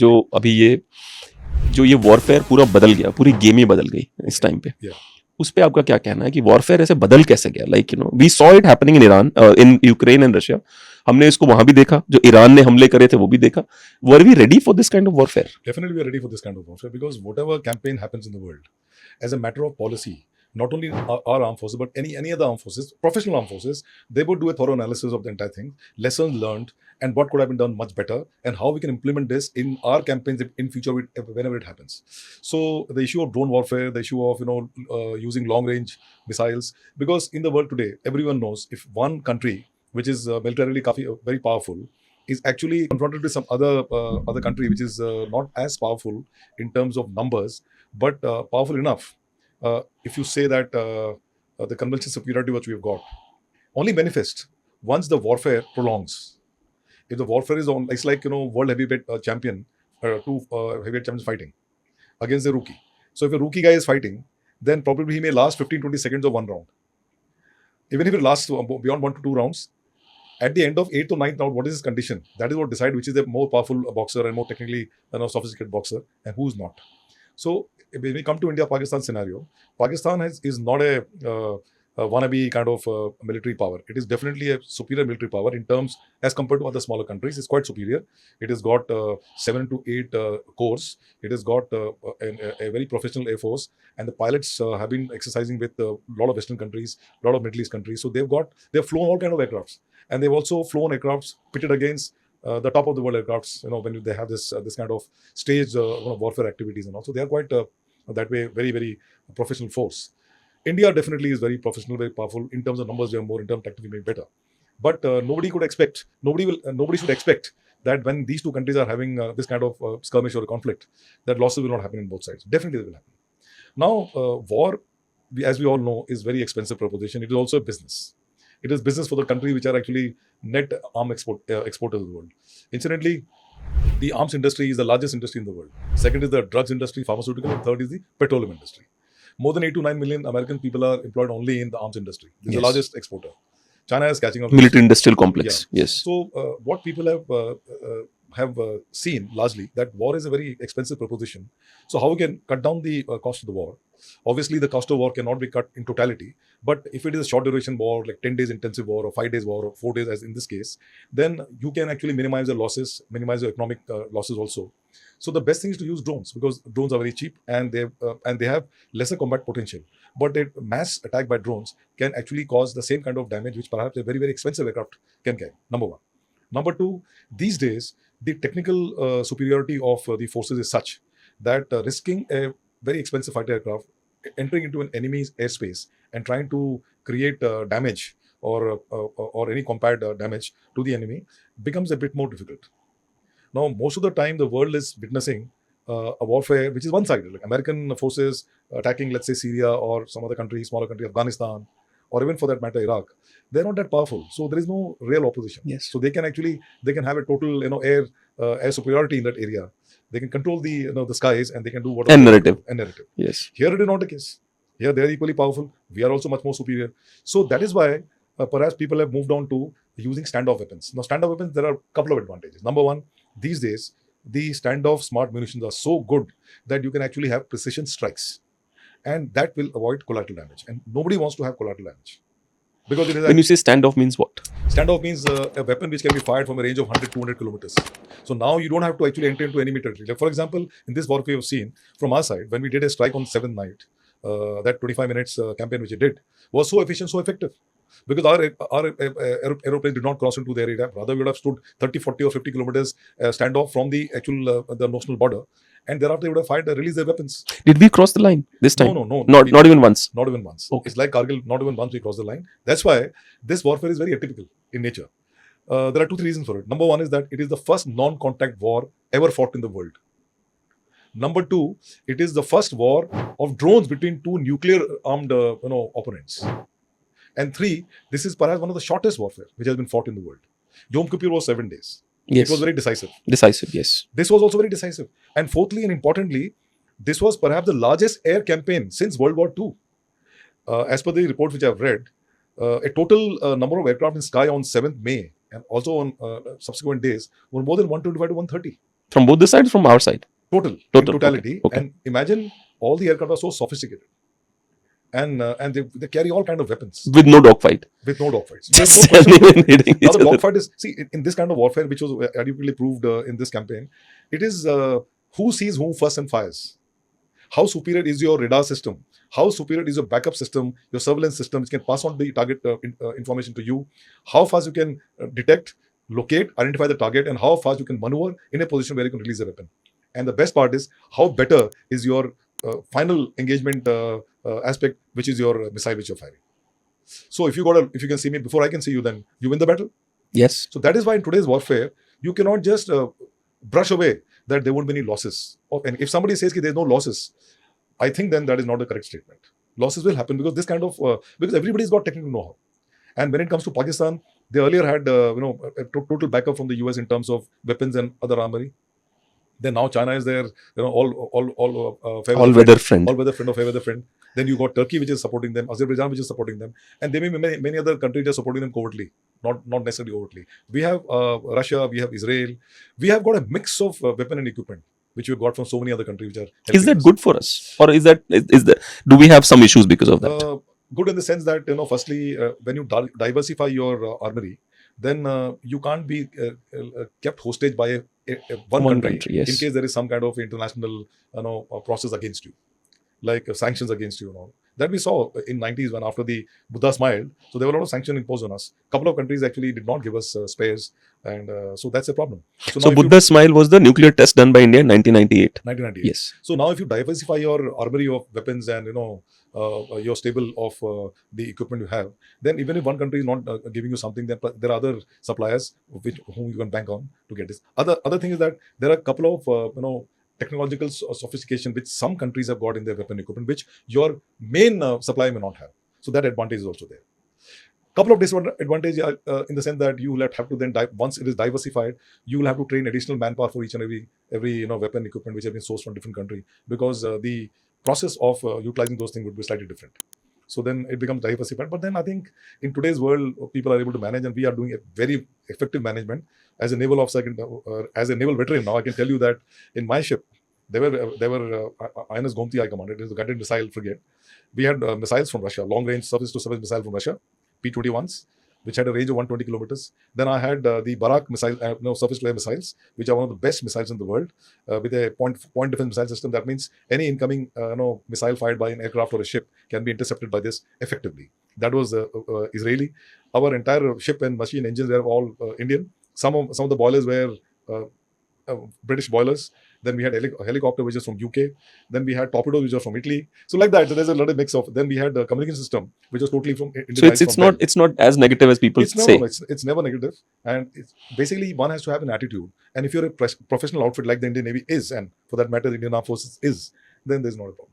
जो अभी ये वॉरफेयर पूरा बदल गया, पूरी गेम ही बदल गई इस टाइम पे, उस पे आपका क्या कहना है कि वॉरफेयर ऐसे बदल कैसे गया? Like we saw it happening in Iran, in Ukraine and Russia, हमने इसको वहां भी देखा, जो ईरान ने हमले करे थे वो भी देखा. Were we ready for this kind of warfare? Definitely, we are ready for this kind of warfare because whatever campaign happens in the world, as a matter of policy, not only our armed forces but any other armed forces, professional armed forces, they would do a thorough analysis of the entire thing, lessons learned, and what could have been done much better, and how we can implement this in our campaigns in future whenever it happens. So the issue of drone warfare, the issue of using long range missiles, because in the world today, everyone knows if one country which is militarily very powerful is actually confronted with some other country which is not as powerful in terms of numbers, but powerful enough. If you say that the conventional superiority which we've got only manifests once the warfare prolongs. If the warfare is on, it's like world heavyweight champion, two heavyweight champions fighting against the rookie. So if a rookie guy is fighting, then probably he may last 15-20 seconds of one round. Even if it lasts beyond 1 to 2 rounds, at the end of 8th or 9th round, what is his condition? That is what decides which is a more powerful boxer and more technically sophisticated boxer and who's not. So when we come to India-Pakistan scenario, Pakistan is not a wannabe kind of military power. It is definitely a superior military power in terms as compared to other smaller countries. It's quite superior. It has got 7 to 8 corps. It has got a very professional air force, and the pilots have been exercising with a lot of Western countries, a lot of Middle East countries. So they've flown all kind of aircrafts, and they've also flown aircrafts pitted against the top of the world aircrafts. When they have this kind of staged warfare activities, and also they are quite that way very very professional force. India definitely is very professional, very powerful in terms of numbers. We are more in terms of technically maybe better, but nobody should expect that when these two countries are having this kind of skirmish or conflict, that losses will not happen in both sides. Definitely they will happen. Now, war, as we all know, is very expensive proposition. It is also a business. It is business for the country which are actually net arm exporters of the world. Incidentally, the arms industry is the largest industry in the world. Second is the drugs industry, pharmaceutical, and third is the petroleum industry. More than 8 to 9 million American people are employed only in the arms industry. This is the largest exporter. China is catching up. Military industrial complex. Yeah. Yes. So what people have seen largely that war is a very expensive proposition. So how we can cut down the cost of the war? Obviously, the cost of war cannot be cut in totality. But if it is a short duration war, like 10 days intensive war or 5 days war or 4 days, as in this case, then you can actually minimize the losses, minimize your economic losses also. So the best thing is to use drones because drones are very cheap and they have lesser combat potential. But a mass attack by drones can actually cause the same kind of damage which perhaps a very very expensive aircraft can carry. Number one. Number two, these days the technical superiority of the forces is such that risking a very expensive fighter aircraft entering into an enemy's airspace and trying to create damage or any combat damage to the enemy becomes a bit more difficult. Now, most of the time, the world is witnessing a warfare which is one-sided, like American forces attacking, let's say, Syria or some other country, smaller country, Afghanistan, or even for that matter, Iraq. They're not that powerful, so there is no real opposition. Yes. So they can have a total, air superiority in that area. They can control the skies and they can do whatever. And narrative. Yes. Here it is not the case. Here they are equally powerful. We are also much more superior. So that is why perhaps people have moved on to using standoff weapons. Now, standoff weapons, there are a couple of advantages. Number one, these days, the standoff smart munitions are so good that you can actually have precision strikes. And that will avoid collateral damage. And nobody wants to have collateral damage. Because it is when you say standoff means what? Standoff means a weapon which can be fired from a range of 100, 200 kilometers. So now you don't have to actually enter into enemy territory. Like for example, in this war we have seen from our side, when we did a strike on 7th night, that 25 minutes campaign which it did was so efficient, so effective. Because our aeroplane did not cross into their area. Rather, we would have stood 30, 40 or 50 kilometers standoff from the actual the notional border. And thereafter, they would have fired, released their weapons. Did we cross the line this time? No. Not even once. Not even once. Okay. It's like Kargil, not even once we crossed the line. That's why this warfare is very atypical in nature. There are 2-3 reasons for it. Number one is that it is the first non-contact war ever fought in the world. Number two, it is the first war of drones between two nuclear-armed opponents. And three, this is perhaps one of the shortest warfare which has been fought in the world. Yom Kippur was 7 days. Yes. It was very decisive. Decisive, yes. This was also very decisive. And fourthly and importantly, this was perhaps the largest air campaign since World War II. As per the report which I've read, a total number of aircraft in sky on 7th May and also on subsequent days were more than 125 to 130. From both the sides, from our side. Total. In Total. totality. Okay. And imagine all the aircraft are so sophisticated. And they carry all kind of weapons With no dogfight. with no dogfights. There's no Just question of anyone dogfight. hitting Now each the other. dogfight is, see, in this kind of warfare, which was adequately proved in this campaign, it is who sees whom first and fires. How superior is your radar system? How superior is your backup system, your surveillance system, which can pass on the target information to you? How fast you can detect, locate, identify the target, and how fast you can maneuver in a position where you can release a weapon. And the best part is how better is your final engagement aspect, which is your missile which you're firing. So if you can see me before I can see you, then you win the battle. Yes. So that is why in today's warfare, you cannot just brush away that there won't be any losses. And if somebody says that there's no losses, I think then that is not the correct statement. Losses will happen because this kind of because everybody's got technical know-how. And when it comes to Pakistan, they earlier had a total backup from the US in terms of weapons and other armory. Then now China is there, All-weather friend. all-weather friend of fair-weather friend. Then you got Turkey, which is supporting them, Azerbaijan, which is supporting them, and there may be many other countries that are supporting them covertly, not necessarily overtly. We have Russia, we have Israel, we have got a mix of weapon and equipment which we got from so many other countries which are. Is that us. good for us, or is that do we have some issues because of that? Good in the sense that firstly, when you diversify your armory, then you can't be kept hostage by one country, yes. in case there is some kind of international process against you, like sanctions against you. That we saw in 90s when after the Buddha smiled, so there were a lot of sanctions imposed on us. Couple of countries actually did not give us spares, and so that's a problem. So Buddha smile was the nuclear test done by India in 1998. 1998. Yes. So now if you diversify your armory of weapons and your stable of the equipment you have, then even if one country is not giving you something, then there are other suppliers whom you can bank on to get this. Other thing is that there are a couple of technological sophistication which some countries have got in their weapon equipment, which your main supplier may not have. So that advantage is also there. Couple of disadvantages in the sense that you will have to then once it is diversified, you will have to train additional manpower for each and every weapon equipment which have been sourced from different country, because the process of utilizing those things would be slightly different. So then it becomes diversified. But then I think in today's world, people are able to manage, and we are doing a very effective management. As a naval officer, as a naval veteran now, I can tell you that in my ship, there were INS Gomti I commanded. It is the guided missile frigate. We had missiles from Russia, long-range surface-to-surface missile from Russia, P-21s, which had a range of 120 kilometers. Then I had the Barak missile, surface-to-air missiles, which are one of the best missiles in the world, with a point defense missile system. That means any incoming missile fired by an aircraft or a ship can be intercepted by this effectively. That was Israeli. Our entire ship and machine engines were all Indian. Some of the boilers were British boilers. Then we had a helicopter which is from UK. Then we had torpedoes which are from Italy. So like that, so there's a lot of mix of. Then we had a communication system which was totally from India. So it's not as negative as people say. No, it's never negative, and it's basically one has to have an attitude. And if you're a professional outfit like the Indian Navy is, and for that matter, the Indian Armed Forces is, then there's not a problem.